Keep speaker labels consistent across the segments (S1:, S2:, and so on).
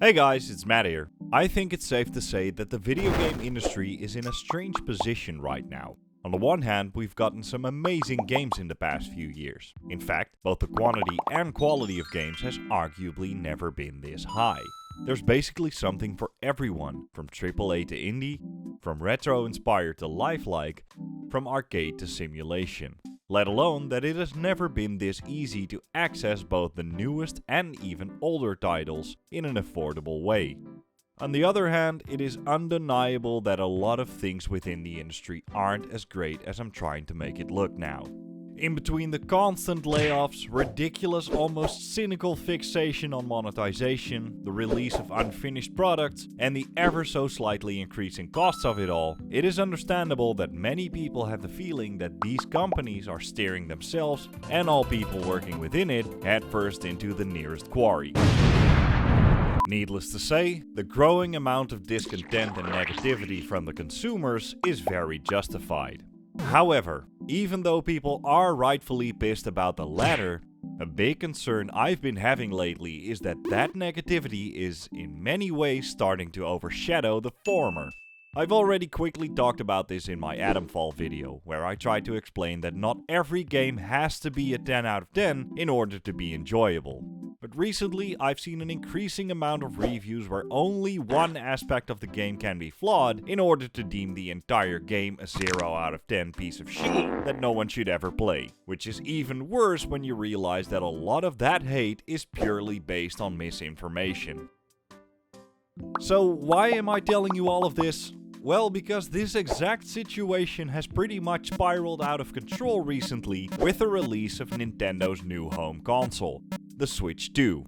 S1: Hey guys, it's Matt here. I think it's safe to say that the video game industry is in a strange position right now. On the one hand, we've gotten some amazing games in the past few years. In fact, both the quantity and quality of games has arguably never been this high. There's basically something for everyone, from AAA to indie, from retro-inspired to lifelike, from arcade to simulation. Let alone that it has never been this easy to access both the newest and even older titles in an affordable way. On the other hand, it is undeniable that a lot of things within the industry aren't as great as I'm trying to make it look now. In between the constant layoffs, ridiculous, almost cynical fixation on monetization, the release of unfinished products, and the ever so slightly increasing costs of it all, it is understandable that many people have the feeling that these companies are steering themselves and all people working within it headfirst into the nearest quarry. Needless to say, the growing amount of discontent and negativity from the consumers is very justified. However, even though people are rightfully pissed about the latter, a big concern I've been having lately is that negativity is in many ways starting to overshadow the former. I've already quickly talked about this in my AtomFall video, where I tried to explain that not every game has to be a 10 out of 10 in order to be enjoyable. But recently I've seen an increasing amount of reviews where only one aspect of the game can be flawed in order to deem the entire game a 0 out of 10 piece of shit that no one should ever play. Which is even worse when you realize that a lot of that hate is purely based on misinformation. So why am I telling you all of this? Well, because this exact situation has pretty much spiraled out of control recently with the release of Nintendo's new home console, the Switch 2.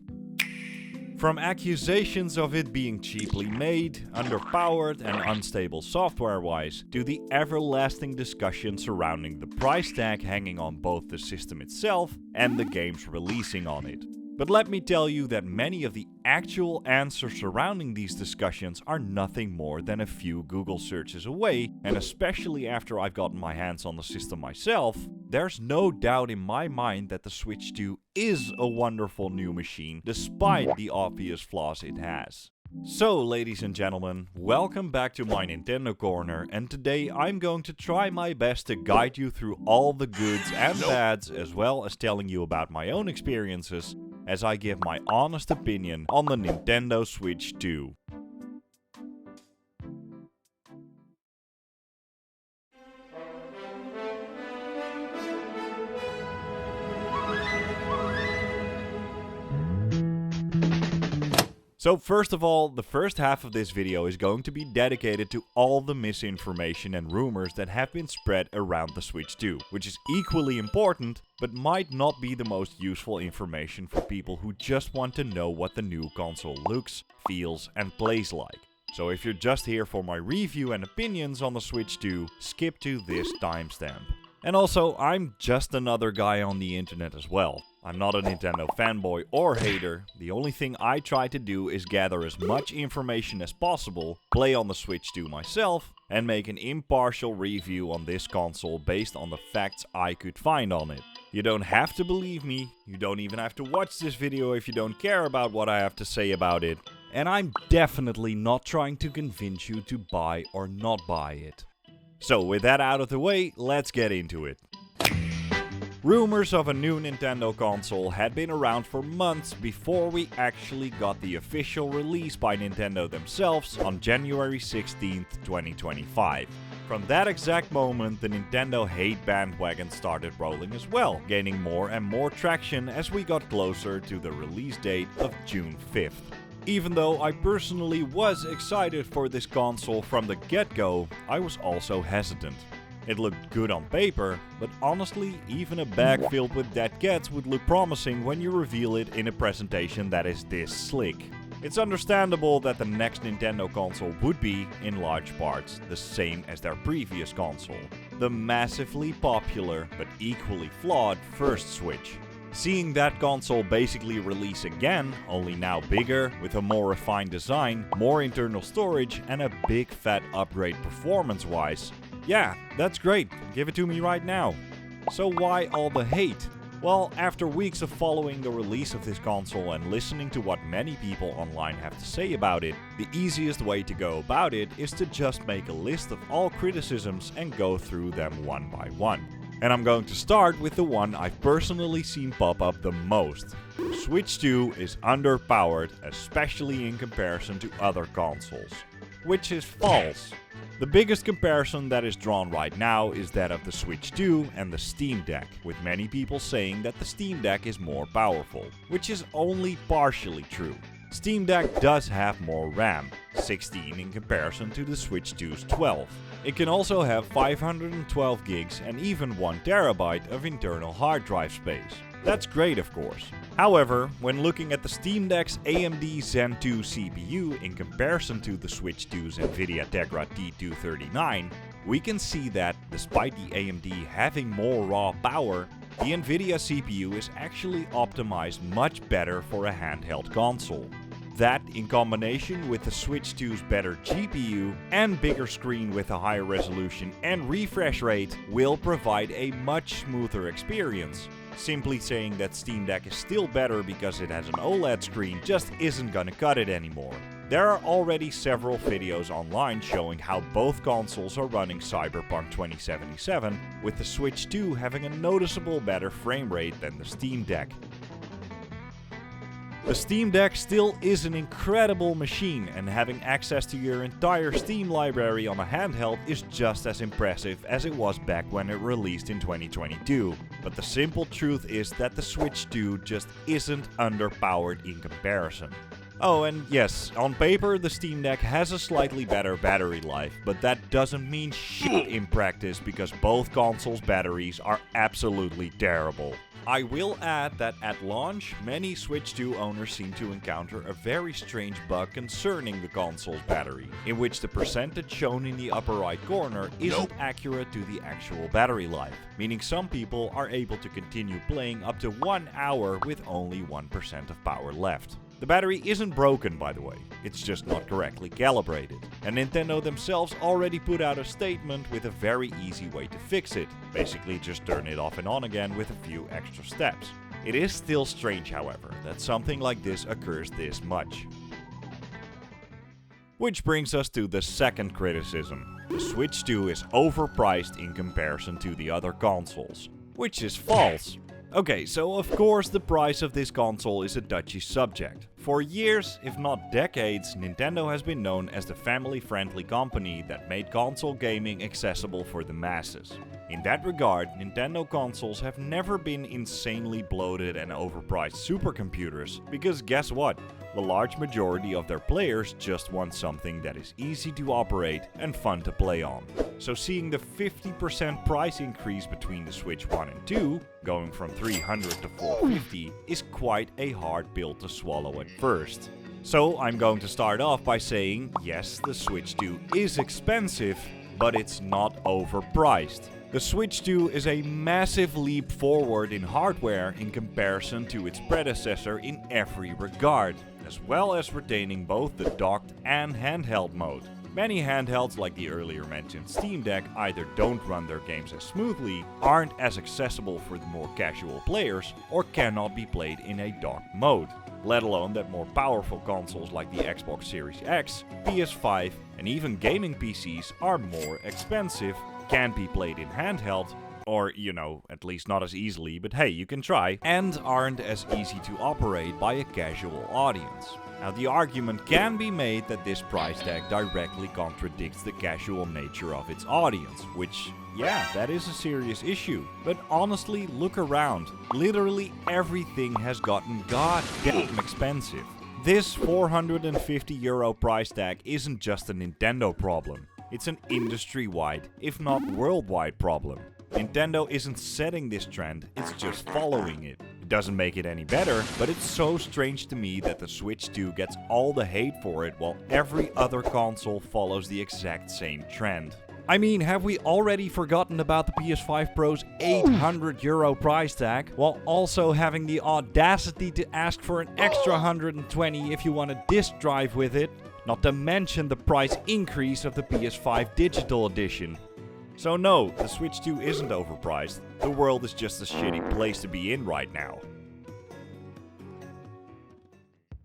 S1: From accusations of it being cheaply made, underpowered and unstable software-wise, to the everlasting discussion surrounding the price tag hanging on both the system itself and the games releasing on it. But let me tell you that many of the actual answers surrounding these discussions are nothing more than a few Google searches away, and especially after I've gotten my hands on the system myself, there's no doubt in my mind that the Switch 2 is a wonderful new machine despite the obvious flaws it has. So, ladies and gentlemen, welcome back to my Nintendo Corner, and today I'm going to try my best to guide you through all the goods and bads, as well as telling you about my own experiences as I give my honest opinion on the Nintendo Switch 2. So first of all, the first half of this video is going to be dedicated to all the misinformation and rumors that have been spread around the Switch 2, which is equally important, but might not be the most useful information for people who just want to know what the new console looks, feels and plays like. So if you're just here for my review and opinions on the Switch 2, skip to this timestamp. And also, I'm just another guy on the internet as well. I'm not a Nintendo fanboy or hater. The only thing I try to do is gather as much information as possible, play on the Switch 2 myself, and make an impartial review on this console based on the facts I could find on it. You don't have to believe me, you don't even have to watch this video if you don't care about what I have to say about it. And I'm definitely not trying to convince you to buy or not buy it. So with that out of the way, let's get into it. Rumors of a new Nintendo console had been around for months before we actually got the official release by Nintendo themselves on January 16th, 2025. From that exact moment, the Nintendo hate bandwagon started rolling as well, gaining more and more traction as we got closer to the release date of June 5th. Even though I personally was excited for this console from the get-go, I was also hesitant. It looked good on paper, but honestly, even a bag filled with dead cats would look promising when you reveal it in a presentation that is this slick. It's understandable that the next Nintendo console would be, in large parts, the same as their previous console. The massively popular, but equally flawed first Switch. Seeing that console basically release again, only now bigger, with a more refined design, more internal storage and a big fat upgrade performance-wise, yeah, that's great, give it to me right now. So why all the hate? Well, after weeks of following the release of this console and listening to what many people online have to say about it, the easiest way to go about it is to just make a list of all criticisms and go through them one by one. And I'm going to start with the one I've personally seen pop up the most. The Switch 2 is underpowered, especially in comparison to other consoles. Which is false. The biggest comparison that is drawn right now is that of the Switch 2 and the Steam Deck, with many people saying that the Steam Deck is more powerful, which is only partially true. Steam Deck does have more RAM, 16 in comparison to the Switch 2's 12. It can also have 512 gigs and even 1 terabyte of internal hard drive space. That's great, of course. However, when looking at the Steam Deck's AMD Zen 2 CPU in comparison to the Switch 2's Nvidia Tegra T239, we can see that, despite the AMD having more raw power, the Nvidia CPU is actually optimized much better for a handheld console. That, in combination with the Switch 2's better GPU and bigger screen with a higher resolution and refresh rate, will provide a much smoother experience. Simply saying that Steam Deck is still better because it has an OLED screen just isn't gonna cut it anymore. There are already several videos online showing how both consoles are running Cyberpunk 2077, with the Switch 2 having a noticeable better frame rate than the Steam Deck. The Steam Deck still is an incredible machine, and having access to your entire Steam library on a handheld is just as impressive as it was back when it released in 2022. But the simple truth is that the Switch 2 just isn't underpowered in comparison. Oh, and yes, on paper the Steam Deck has a slightly better battery life, but that doesn't mean shit in practice because both consoles' batteries are absolutely terrible. I will add that at launch, many Switch 2 owners seem to encounter a very strange bug concerning the console's battery, in which the percentage shown in the upper right corner isn't accurate to the actual battery life, meaning some people are able to continue playing up to 1 hour with only 1% of power left. The battery isn't broken, by the way, it's just not correctly calibrated. And Nintendo themselves already put out a statement with a very easy way to fix it. Basically just turn it off and on again with a few extra steps. It is still strange, however, that something like this occurs this much. Which brings us to the second criticism. The Switch 2 is overpriced in comparison to the other consoles. Which is false. Okay, so of course the price of this console is a touchy subject. For years, if not decades, Nintendo has been known as the family-friendly company that made console gaming accessible for the masses. In that regard, Nintendo consoles have never been insanely bloated and overpriced supercomputers, because guess what? The large majority of their players just want something that is easy to operate and fun to play on. So seeing the 50% price increase between the Switch 1 and 2, going from $300 to $450, is quite a hard pill to swallow at first. So I'm going to start off by saying, yes, the Switch 2 is expensive, but it's not overpriced. The Switch 2 is a massive leap forward in hardware in comparison to its predecessor in every regard, as well as retaining both the docked and handheld mode. Many handhelds, like the earlier mentioned Steam Deck, either don't run their games as smoothly, aren't as accessible for the more casual players, or cannot be played in a docked mode. Let alone that more powerful consoles like the Xbox Series X, PS5 and even gaming PCs are more expensive, can't be played in handheld, or at least not as easily, but hey, you can try, and aren't as easy to operate by a casual audience. Now the argument can be made that this price tag directly contradicts the casual nature of its audience, which, yeah, that is a serious issue. But honestly, look around. Literally everything has gotten goddamn expensive. This €450 price tag isn't just a Nintendo problem. It's an industry-wide, if not worldwide problem. Nintendo isn't setting this trend, it's just following it. It doesn't make it any better, but it's so strange to me that the Switch 2 gets all the hate for it while every other console follows the exact same trend. I mean, have we already forgotten about the PS5 Pro's €800 price tag, while also having the audacity to ask for an extra $120 if you want a disc drive with it? Not to mention the price increase of the PS5 Digital Edition. So no, the Switch 2 isn't overpriced, the world is just a shitty place to be in right now.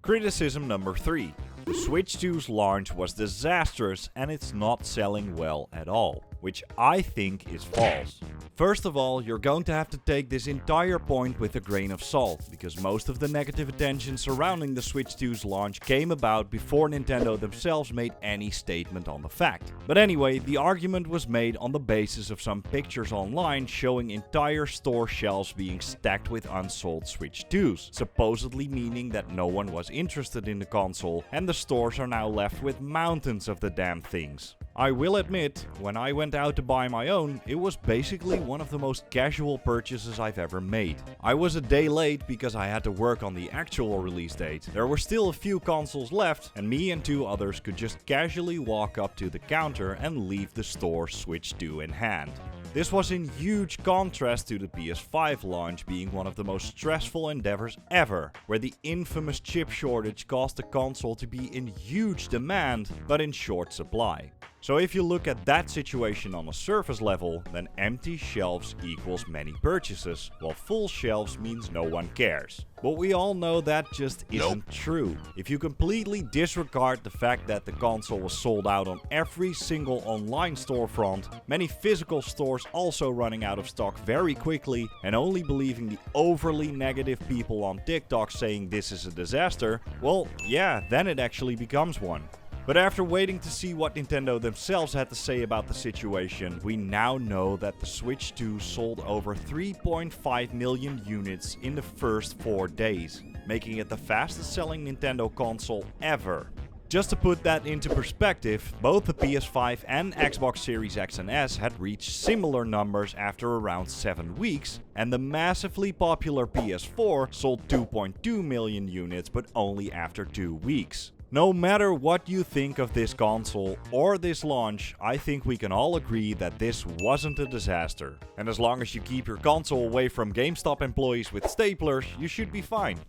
S1: Criticism number 3. The Switch 2's launch was disastrous and it's not selling well at all, which I think is false. First of all, you're going to have to take this entire point with a grain of salt, because most of the negative attention surrounding the Switch 2's launch came about before Nintendo themselves made any statement on the fact. But anyway, the argument was made on the basis of some pictures online showing entire store shelves being stacked with unsold Switch 2s, supposedly meaning that no one was interested in the console and the stores are now left with mountains of the damn things. I will admit, when I went out to buy my own, it was basically one of the most casual purchases I've ever made. I was a day late because I had to work on the actual release date. There were still a few consoles left, and me and 2 others could just casually walk up to the counter and leave the store Switch 2 in hand. This was in huge contrast to the PS5 launch being one of the most stressful endeavors ever, where the infamous chip shortage caused the console to be in huge demand, but in short supply. So if you look at that situation on a surface level, then empty shelves equals many purchases, while full shelves means no one cares. But we all know that just isn't true. If you completely disregard the fact that the console was sold out on every single online storefront, many physical stores also running out of stock very quickly, and only believing the overly negative people on TikTok saying this is a disaster, well, yeah, then it actually becomes one. But after waiting to see what Nintendo themselves had to say about the situation, we now know that the Switch 2 sold over 3.5 million units in the first 4 days, making it the fastest selling Nintendo console ever. Just to put that into perspective, both the PS5 and Xbox Series X and S had reached similar numbers after around 7 weeks, and the massively popular PS4 sold 2.2 million units but only after 2 weeks. No matter what you think of this console or this launch, I think we can all agree that this wasn't a disaster. And as long as you keep your console away from GameStop employees with staplers, you should be fine.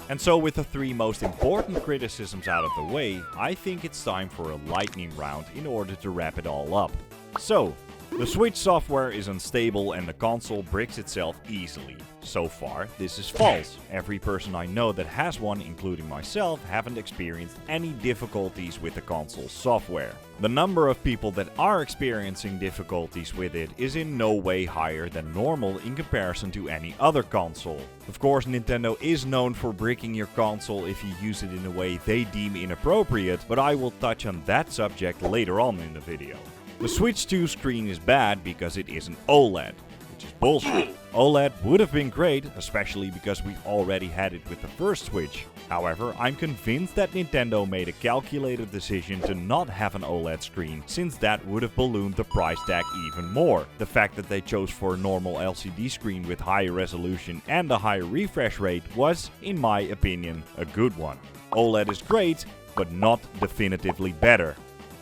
S1: And so with the 3 most important criticisms out of the way, I think it's time for a lightning round in order to wrap it all up. So, the Switch software is unstable and the console bricks itself easily. So far, this is false. Every person I know that has one, including myself, haven't experienced any difficulties with the console's software. The number of people that are experiencing difficulties with it is in no way higher than normal in comparison to any other console. Of course, Nintendo is known for bricking your console if you use it in a way they deem inappropriate, but I will touch on that subject later on in the video. The Switch 2 screen is bad because it isn't OLED, which is bullshit. OLED would have been great, especially because we already had it with the first Switch. However, I'm convinced that Nintendo made a calculated decision to not have an OLED screen, since that would have ballooned the price tag even more. The fact that they chose for a normal LCD screen with higher resolution and a higher refresh rate was, in my opinion, a good one. OLED is great, but not definitively better.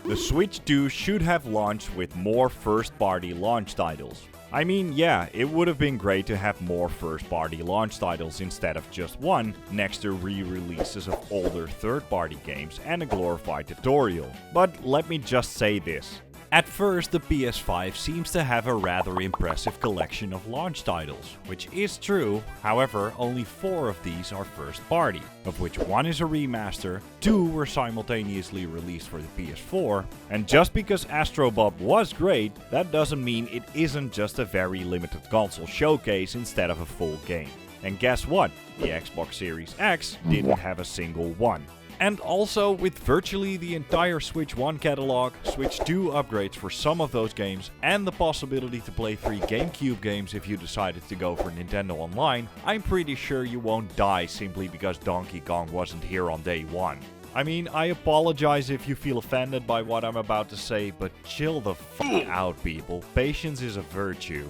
S1: The Switch 2 should have launched with more first-party launch titles. I mean, yeah, it would have been great to have more first-party launch titles instead of just one, next to re-releases of older third-party games and a glorified tutorial. But let me just say this. At first, the PS5 seems to have a rather impressive collection of launch titles, which is true. However, only 4 of these are first party, of which 1 is a remaster, 2 were simultaneously released for the PS4, and just because Astro Bob was great, that doesn't mean it isn't just a very limited console showcase instead of a full game. And guess what? The Xbox Series X didn't have a single one. And also, with virtually the entire Switch 1 catalog, Switch 2 upgrades for some of those games, and the possibility to play 3 GameCube games if you decided to go for Nintendo Online, I'm pretty sure you won't die simply because Donkey Kong wasn't here on day 1. I mean, I apologize if you feel offended by what I'm about to say, but chill the fuck out, people. Patience is a virtue.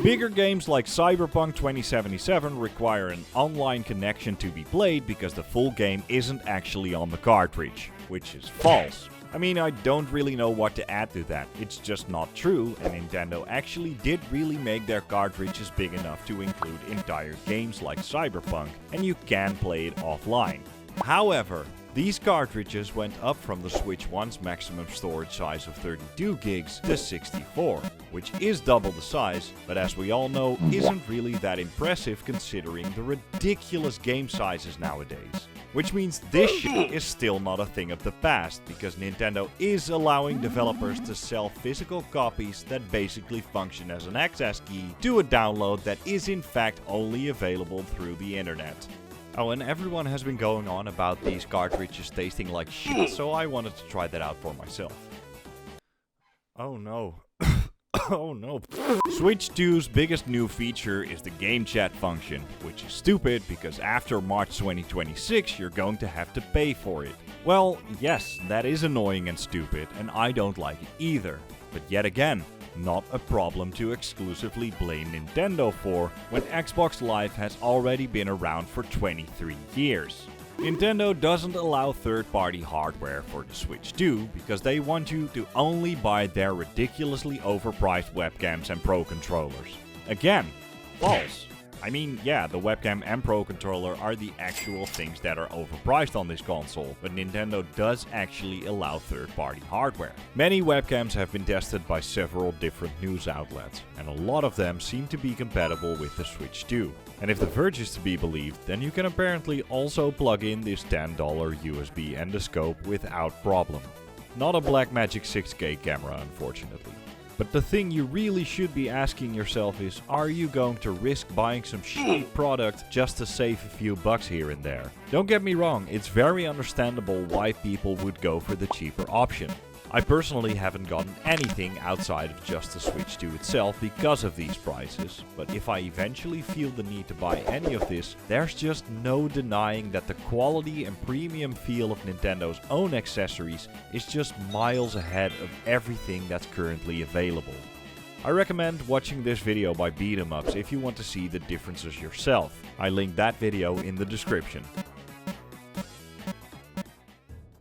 S1: Bigger games like Cyberpunk 2077 require an online connection to be played because the full game isn't actually on the cartridge, which is false. I mean, I don't really know what to add to that. It's just not true, and Nintendo actually did really make their cartridges big enough to include entire games like Cyberpunk, and you can play it offline. However, These cartridges went up from the Switch 1's maximum storage size of 32 gigs to 64, which is double the size, but as we all know, isn't really that impressive considering the ridiculous game sizes nowadays. Which means this shit is still not a thing of the past, because Nintendo is allowing developers to sell physical copies that basically function as an access key to a download that is in fact only available through the internet. Oh, and everyone has been going on about these cartridges tasting like shit, so I wanted to try that out for myself. Oh no. Oh no. Switch 2's biggest new feature is the game chat function, which is stupid because after March 2026 you're going to have to pay for it. Well, yes, that is annoying and stupid, and I don't like it either. But yet again, not a problem to exclusively blame Nintendo for, when Xbox Live has already been around for 23 years. Nintendo doesn't allow third-party hardware for the Switch 2 because they want you to only buy their ridiculously overpriced webcams and Pro controllers. Again, false. I mean, yeah, the webcam and Pro controller are the actual things that are overpriced on this console, but Nintendo does actually allow third-party hardware. Many webcams have been tested by several different news outlets, and a lot of them seem to be compatible with the Switch 2. And if the Verge is to be believed, then you can apparently also plug in this $10 USB endoscope without problem. Not a Blackmagic 6K camera, unfortunately. But the thing you really should be asking yourself is, are you going to risk buying some shitty product just to save a few bucks here and there? Don't get me wrong, it's very understandable why people would go for the cheaper option. I personally haven't gotten anything outside of just the Switch 2 itself because of these prices, but if I eventually feel the need to buy any of this, there's just no denying that the quality and premium feel of Nintendo's own accessories is just miles ahead of everything that's currently available. I recommend watching this video by Beatemups if you want to see the differences yourself. I linked that video in the description.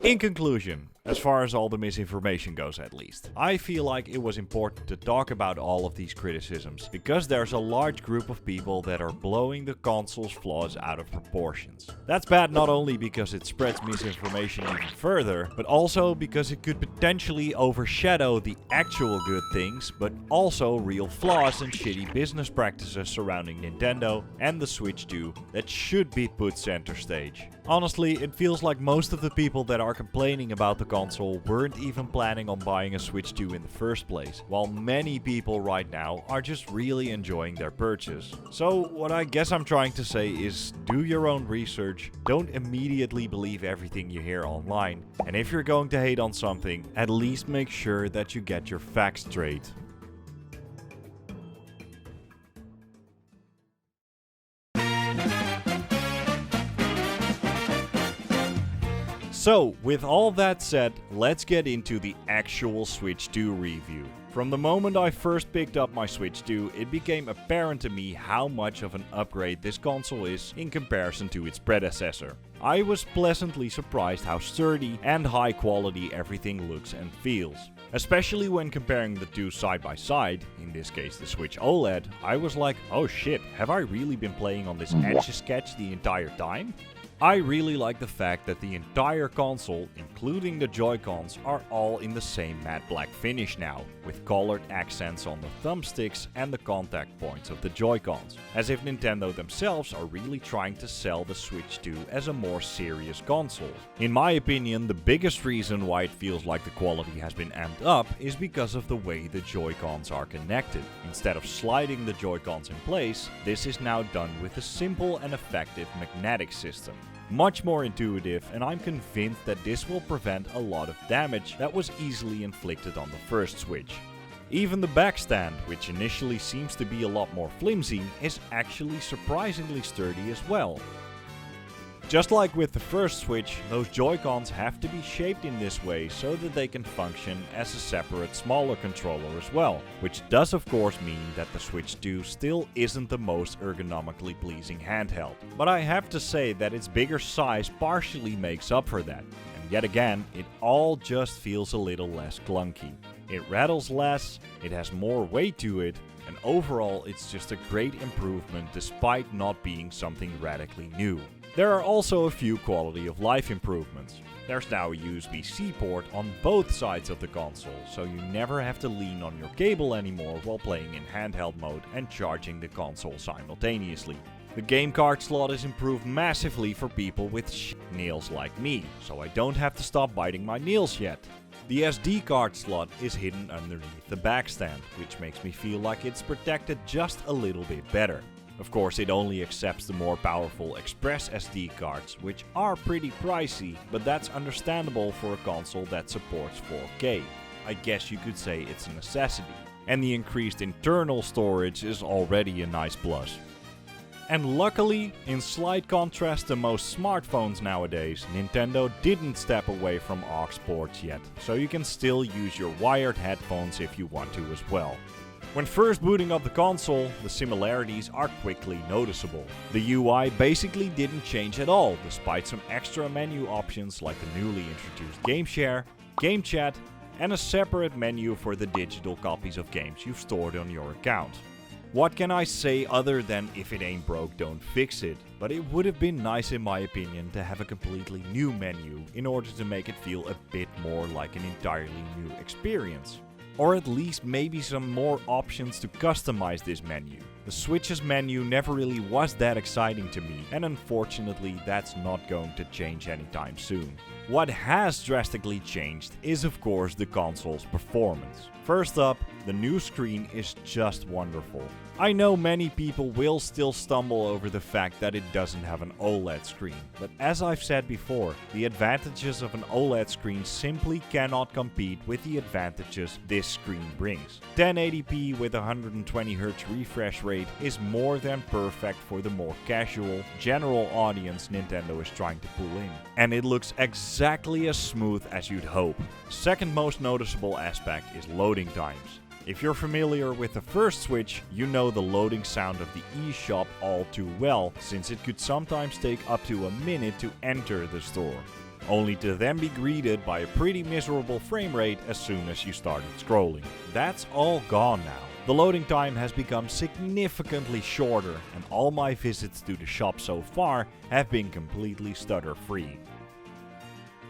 S1: In conclusion, as far as all the misinformation goes at least, I feel like it was important to talk about all of these criticisms, because there's a large group of people that are blowing the console's flaws out of proportions. That's bad not only because it spreads misinformation even further, but also because it could potentially overshadow the actual good things, but also real flaws and shitty business practices surrounding Nintendo and the Switch 2 that should be put center stage. Honestly, it feels like most of the people that are complaining about the console weren't even planning on buying a Switch 2 in the first place, while many people right now are just really enjoying their purchase. So what I guess I'm trying to say is, do your own research, don't immediately believe everything you hear online, and if you're going to hate on something, at least make sure that you get your facts straight. So, with all that said, let's get into the actual Switch 2 review. From the moment I first picked up my Switch 2, it became apparent to me how much of an upgrade this console is in comparison to its predecessor. I was pleasantly surprised how sturdy and high quality everything looks and feels. Especially when comparing the two side by side, in this case the Switch OLED, I was like, oh shit, have I really been playing on this Etch-a-Sketch the entire time? I really like the fact that the entire console, including the Joy-Cons, are all in the same matte black finish now, with colored accents on the thumbsticks and the contact points of the Joy-Cons, as if Nintendo themselves are really trying to sell the Switch 2 as a more serious console. In my opinion, the biggest reason why it feels like the quality has been amped up is because of the way the Joy-Cons are connected. Instead of sliding the Joy-Cons in place, this is now done with a simple and effective magnetic system. Much more intuitive, and I'm convinced that this will prevent a lot of damage that was easily inflicted on the first Switch. Even the back stand, which initially seems to be a lot more flimsy, is actually surprisingly sturdy as well. Just like with the first Switch, those Joy-Cons have to be shaped in this way so that they can function as a separate smaller controller as well, which does of course mean that the Switch 2 still isn't the most ergonomically pleasing handheld. But I have to say that its bigger size partially makes up for that, and yet again, it all just feels a little less clunky. It rattles less, it has more weight to it, and overall it's just a great improvement despite not being something radically new. There are also a few quality of life improvements. There's now a USB-C port on both sides of the console, so you never have to lean on your cable anymore while playing in handheld mode and charging the console simultaneously. The game card slot is improved massively for people with shit nails like me, so I don't have to stop biting my nails yet. The SD card slot is hidden underneath the backstand, which makes me feel like it's protected just a little bit better. Of course, it only accepts the more powerful Express SD cards, which are pretty pricey, but that's understandable for a console that supports 4K. I guess you could say it's a necessity. And the increased internal storage is already a nice plus. And luckily, in slight contrast to most smartphones nowadays, Nintendo didn't step away from aux ports yet, so you can still use your wired headphones if you want to as well. When first booting up the console, the similarities are quickly noticeable. The UI basically didn't change at all, despite some extra menu options like the newly introduced Game Share, Game Chat, and a separate menu for the digital copies of games you've stored on your account. What can I say other than if it ain't broke, don't fix it? But it would have been nice in my opinion to have a completely new menu in order to make it feel a bit more like an entirely new experience. Or at least maybe some more options to customize this menu. The Switch's menu never really was that exciting to me, and unfortunately that's not going to change anytime soon. What has drastically changed is of course the console's performance. First up, the new screen is just wonderful. I know many people will still stumble over the fact that it doesn't have an OLED screen, but as I've said before, the advantages of an OLED screen simply cannot compete with the advantages this screen brings. 1080p with 120Hz refresh rate is more than perfect for the more casual, general audience Nintendo is trying to pull in. And it looks exactly as smooth as you'd hope. Second most noticeable aspect is loading times. If you're familiar with the first Switch, you know the loading sound of the eShop all too well, since it could sometimes take up to a minute to enter the store, only to then be greeted by a pretty miserable frame rate as soon as you started scrolling. That's all gone now. The loading time has become significantly shorter, and all my visits to the shop so far have been completely stutter-free.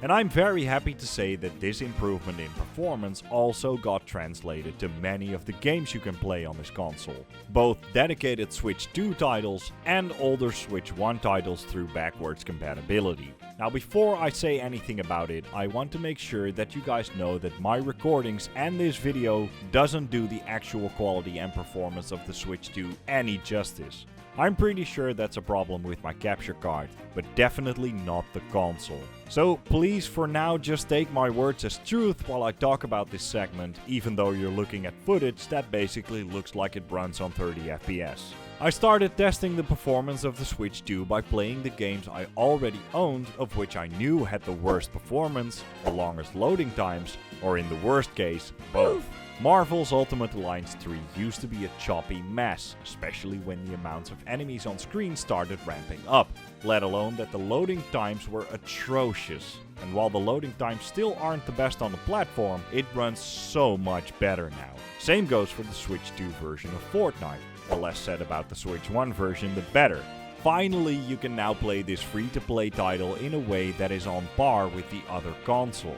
S1: And I'm very happy to say that this improvement in performance also got translated to many of the games you can play on this console. Both dedicated Switch 2 titles and older Switch 1 titles through backwards compatibility. Now before I say anything about it, I want to make sure that you guys know that my recordings and this video doesn't do the actual quality and performance of the Switch 2 any justice. I'm pretty sure that's a problem with my capture card, but definitely not the console. So please for now just take my words as truth while I talk about this segment, even though you're looking at footage that basically looks like it runs on 30 FPS. I started testing the performance of the Switch 2 by playing the games I already owned, of which I knew had the worst performance, the longest loading times, or in the worst case, both. Marvel's Ultimate Alliance 3 used to be a choppy mess, especially when the amounts of enemies on screen started ramping up, let alone that the loading times were atrocious. And while the loading times still aren't the best on the platform, it runs so much better now. Same goes for the Switch 2 version of Fortnite. The less said about the Switch 1 version, the better. Finally, you can now play this free-to-play title in a way that is on par with the other consoles.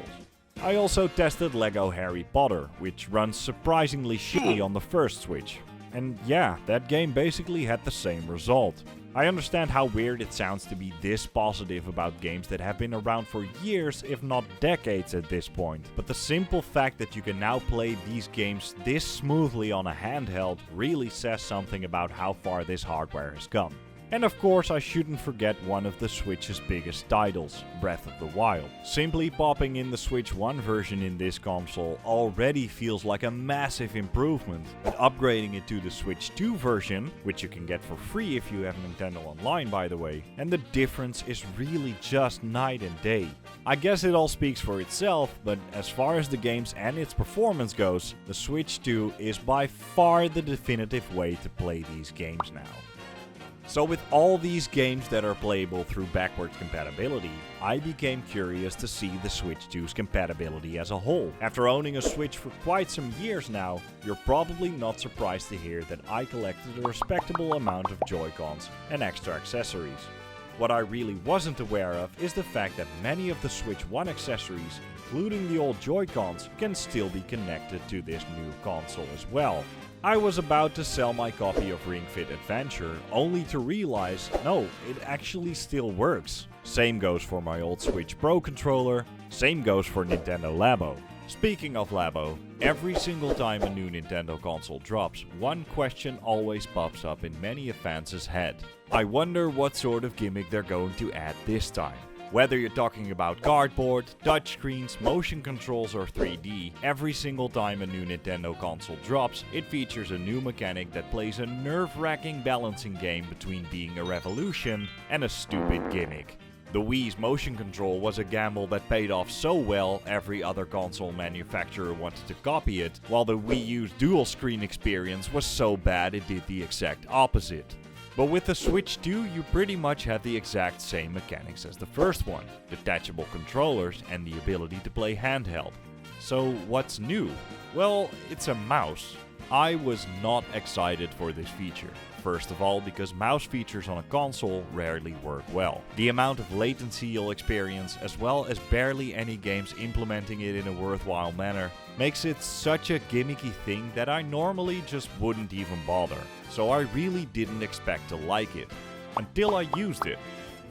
S1: I also tested LEGO Harry Potter, which runs surprisingly shitty on the first Switch. And yeah, that game basically had the same result. I understand how weird it sounds to be this positive about games that have been around for years, if not decades at this point. But the simple fact that you can now play these games this smoothly on a handheld really says something about how far this hardware has come. And of course I shouldn't forget one of the Switch's biggest titles, Breath of the Wild. Simply popping in the Switch 1 version in this console already feels like a massive improvement, but upgrading it to the Switch 2 version, which you can get for free if you have Nintendo Online by the way, and the difference is really just night and day. I guess it all speaks for itself, but as far as the games and its performance goes, the Switch 2 is by far the definitive way to play these games now. So with all these games that are playable through backwards compatibility, I became curious to see the Switch 2's compatibility as a whole. After owning a Switch for quite some years now, you're probably not surprised to hear that I collected a respectable amount of Joy-Cons and extra accessories. What I really wasn't aware of is the fact that many of the Switch 1 accessories, including the old Joy-Cons, can still be connected to this new console as well. I was about to sell my copy of Ring Fit Adventure, only to realize, no, it actually still works. Same goes for my old Switch Pro controller, same goes for Nintendo Labo. Speaking of Labo, every single time a new Nintendo console drops, one question always pops up in many a fan's head. I wonder what sort of gimmick they're going to add this time. Whether you're talking about cardboard, touchscreens, motion controls or 3D, every single time a new Nintendo console drops, it features a new mechanic that plays a nerve-wracking balancing game between being a revolution and a stupid gimmick. The Wii's motion control was a gamble that paid off so well every other console manufacturer wanted to copy it, while the Wii U's dual screen experience was so bad it did the exact opposite. But with the Switch 2, you pretty much had the exact same mechanics as the first one, detachable controllers and the ability to play handheld. So what's new? Well, it's a mouse. I was not excited for this feature. First of all, because mouse features on a console rarely work well. The amount of latency you'll experience, as well as barely any games implementing it in a worthwhile manner, makes it such a gimmicky thing that I normally just wouldn't even bother. So I really didn't expect to like it, until I used it.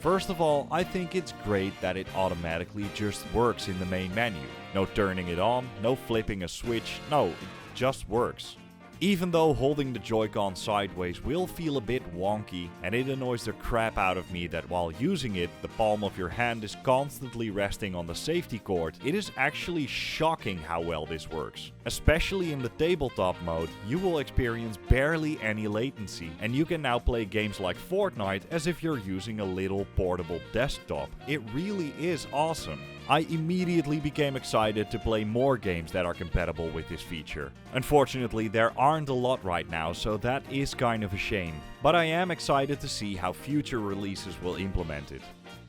S1: First of all, I think it's great that it automatically just works in the main menu. No turning it on, no flipping a switch, no, it just works. Even though holding the Joy-Con sideways will feel a bit wonky, and it annoys the crap out of me that while using it, the palm of your hand is constantly resting on the safety cord, it is actually shocking how well this works. Especially in the tabletop mode, you will experience barely any latency, and you can now play games like Fortnite as if you're using a little portable desktop. It really is awesome. I immediately became excited to play more games that are compatible with this feature. Unfortunately, there aren't a lot right now, so that is kind of a shame. But I am excited to see how future releases will implement it.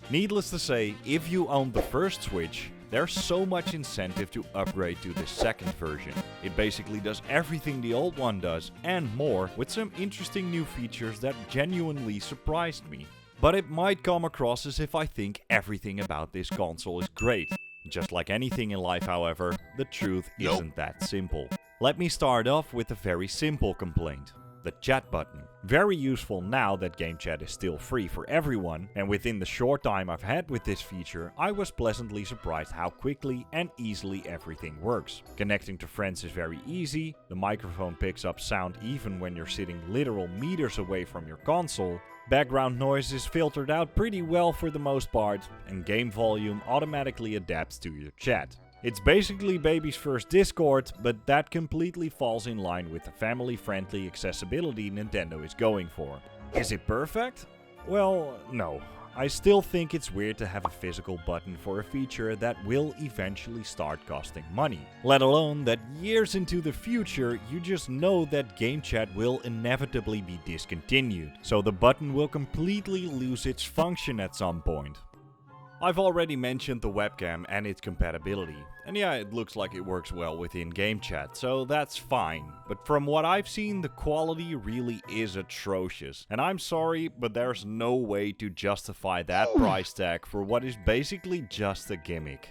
S1: Needless to say, if you own the first Switch, there's so much incentive to upgrade to the second version. It basically does everything the old one does, and more, with some interesting new features that genuinely surprised me. But it might come across as if I think everything about this console is great. Just like anything in life, however, the truth isn't that simple. Let me start off with a very simple complaint. The chat button. Very useful now that game chat is still free for everyone, and within the short time I've had with this feature, I was pleasantly surprised how quickly and easily everything works. Connecting to friends is very easy, the microphone picks up sound even when you're sitting literal meters away from your console, background noise is filtered out pretty well for the most part, and game volume automatically adapts to your chat. It's basically baby's first Discord, but that completely falls in line with the family-friendly accessibility Nintendo is going for. Is it perfect? Well, no. I still think it's weird to have a physical button for a feature that will eventually start costing money. Let alone that years into the future, you just know that game chat will inevitably be discontinued, so the button will completely lose its function at some point. I've already mentioned the webcam and its compatibility, and yeah, it looks like it works well within game chat, so that's fine. But from what I've seen, the quality really is atrocious, and I'm sorry, but there's no way to justify that price tag for what is basically just a gimmick.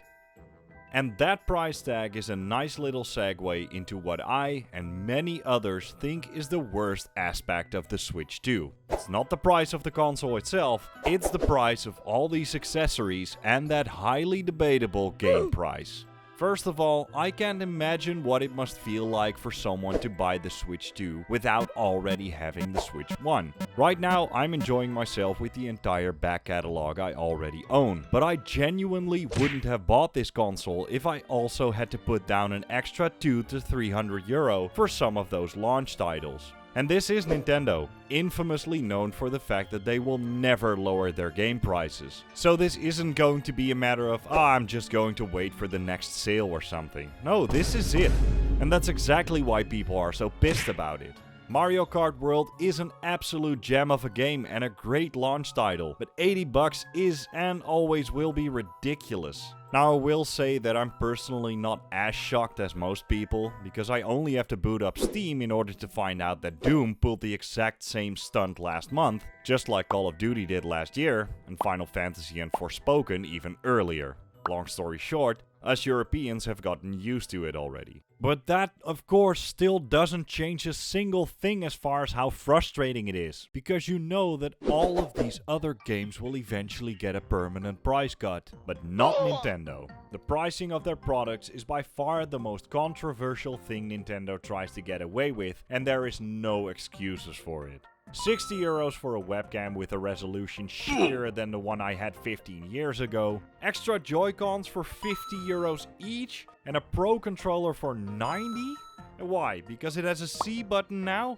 S1: And that price tag is a nice little segue into what I and many others think is the worst aspect of the Switch 2. It's not the price of the console itself, it's the price of all these accessories and that highly debatable game price. First of all, I can't imagine what it must feel like for someone to buy the Switch 2 without already having the Switch 1. Right now, I'm enjoying myself with the entire back catalog I already own, but I genuinely wouldn't have bought this console if I also had to put down an extra 200 to 300 euro for some of those launch titles. And this is Nintendo, infamously known for the fact that they will never lower their game prices. So this isn't going to be a matter of, I'm just going to wait for the next sale or something. No, this is it. And that's exactly why people are so pissed about it. Mario Kart World is an absolute gem of a game and a great launch title, but $80 is and always will be ridiculous. Now I will say that I'm personally not as shocked as most people, because I only have to boot up Steam in order to find out that Doom pulled the exact same stunt last month, just like Call of Duty did last year, and Final Fantasy and Forspoken even earlier. Long story short, us Europeans have gotten used to it already. But that, of course, still doesn't change a single thing as far as how frustrating it is. Because you know that all of these other games will eventually get a permanent price cut. But not Nintendo. The pricing of their products is by far the most controversial thing Nintendo tries to get away with, and there is no excuses for it. 60 euros for a webcam with a resolution shittier than the one I had 15 years ago, extra Joy-Cons for 50 euros each, and a Pro controller for 90? Why? Because it has a C button now?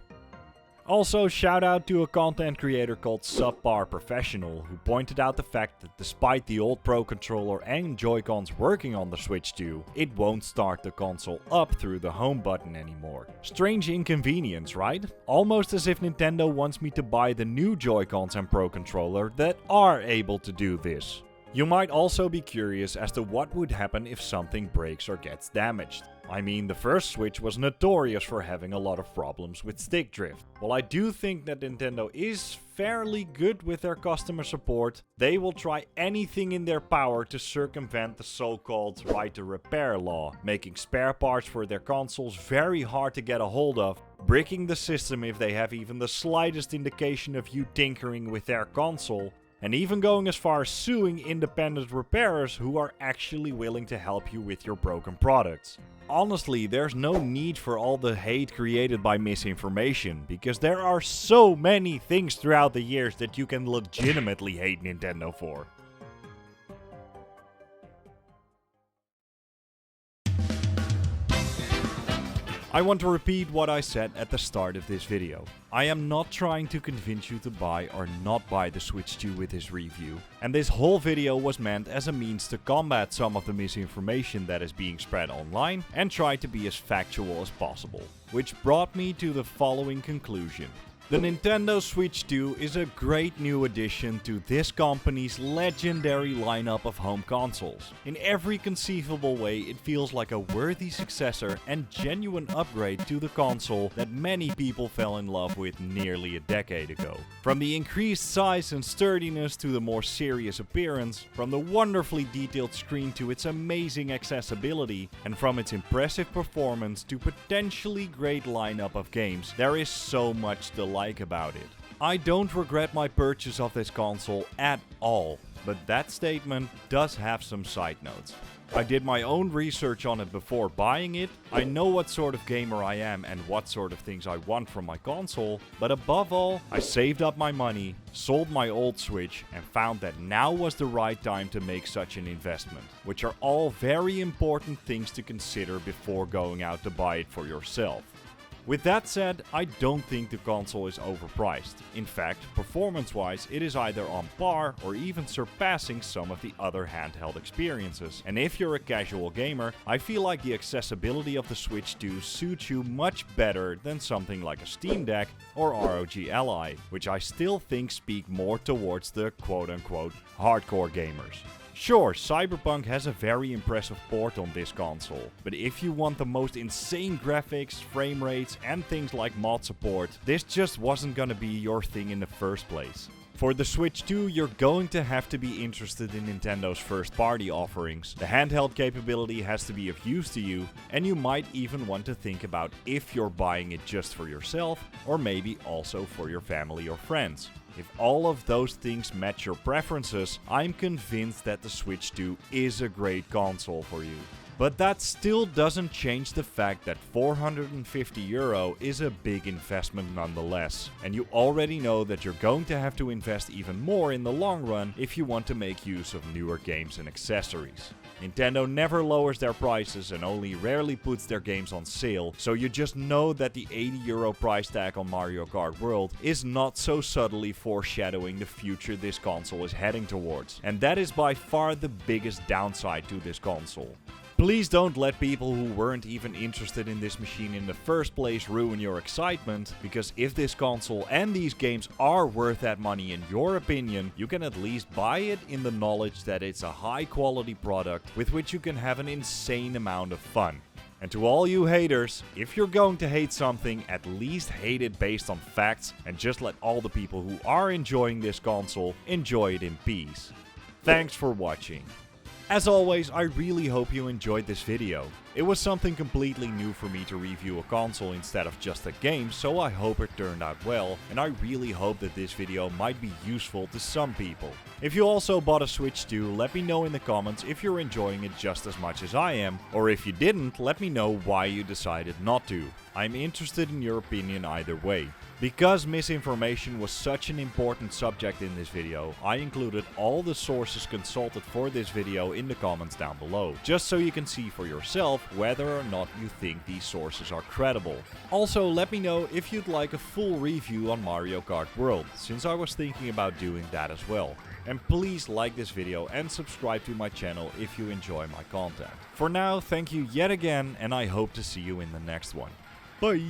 S1: Also, shout out to a content creator called SubPar Professional, who pointed out the fact that despite the old Pro controller and Joy-Cons working on the Switch 2, it won't start the console up through the home button anymore. Strange inconvenience, right? Almost as if Nintendo wants me to buy the new Joy-Cons and Pro controller that are able to do this. You might also be curious as to what would happen if something breaks or gets damaged. I mean, the first Switch was notorious for having a lot of problems with stick drift. While I do think that Nintendo is fairly good with their customer support, they will try anything in their power to circumvent the so-called right to repair law, making spare parts for their consoles very hard to get a hold of, bricking the system if they have even the slightest indication of you tinkering with their console, and even going as far as suing independent repairers who are actually willing to help you with your broken products. Honestly, there's no need for all the hate created by misinformation, because there are so many things throughout the years that you can legitimately hate Nintendo for. I want to repeat what I said at the start of this video. I am not trying to convince you to buy or not buy the Switch 2 with this review, and this whole video was meant as a means to combat some of the misinformation that is being spread online and try to be as factual as possible. Which brought me to the following conclusion. The Nintendo Switch 2 is a great new addition to this company's legendary lineup of home consoles. In every conceivable way, it feels like a worthy successor and genuine upgrade to the console that many people fell in love with nearly a decade ago. From the increased size and sturdiness to the more serious appearance, from the wonderfully detailed screen to its amazing accessibility, and from its impressive performance to potentially great lineup of games, there is so much to like about it. I don't regret my purchase of this console at all, but that statement does have some side notes. I did my own research on it before buying it, I know what sort of gamer I am and what sort of things I want from my console, but above all, I saved up my money, sold my old Switch, and found that now was the right time to make such an investment, which are all very important things to consider before going out to buy it for yourself. With that said, I don't think the console is overpriced. In fact, performance-wise, it is either on par or even surpassing some of the other handheld experiences. And if you're a casual gamer, I feel like the accessibility of the Switch 2 suits you much better than something like a Steam Deck or ROG Ally, which I still think speak more towards the quote-unquote hardcore gamers. Sure, Cyberpunk has a very impressive port on this console, but if you want the most insane graphics, frame rates and things like mod support, this just wasn't gonna be your thing in the first place. For the Switch 2, you're going to have to be interested in Nintendo's first-party offerings, the handheld capability has to be of use to you, and you might even want to think about if you're buying it just for yourself, or maybe also for your family or friends. If all of those things match your preferences, I'm convinced that the Switch 2 is a great console for you. But that still doesn't change the fact that €450 is a big investment nonetheless, and you already know that you're going to have to invest even more in the long run if you want to make use of newer games and accessories. Nintendo never lowers their prices and only rarely puts their games on sale, so you just know that the €80 price tag on Mario Kart World is not so subtly foreshadowing the future this console is heading towards, and that is by far the biggest downside to this console. Please don't let people who weren't even interested in this machine in the first place ruin your excitement, because if this console and these games are worth that money in your opinion, you can at least buy it in the knowledge that it's a high quality product with which you can have an insane amount of fun. And to all you haters, if you're going to hate something, at least hate it based on facts and just let all the people who are enjoying this console enjoy it in peace. Thanks for watching. As always, I really hope you enjoyed this video. It was something completely new for me to review a console instead of just a game, so I hope it turned out well, and I really hope that this video might be useful to some people. If you also bought a Switch too, let me know in the comments if you're enjoying it just as much as I am, or if you didn't, let me know why you decided not to. I'm interested in your opinion either way. Because misinformation was such an important subject in this video, I included all the sources consulted for this video in the comments down below, just so you can see for yourself whether or not you think these sources are credible. Also, let me know if you'd like a full review on Mario Kart World, since I was thinking about doing that as well. And please like this video and subscribe to my channel if you enjoy my content. For now, thank you yet again, and I hope to see you in the next one. Bye!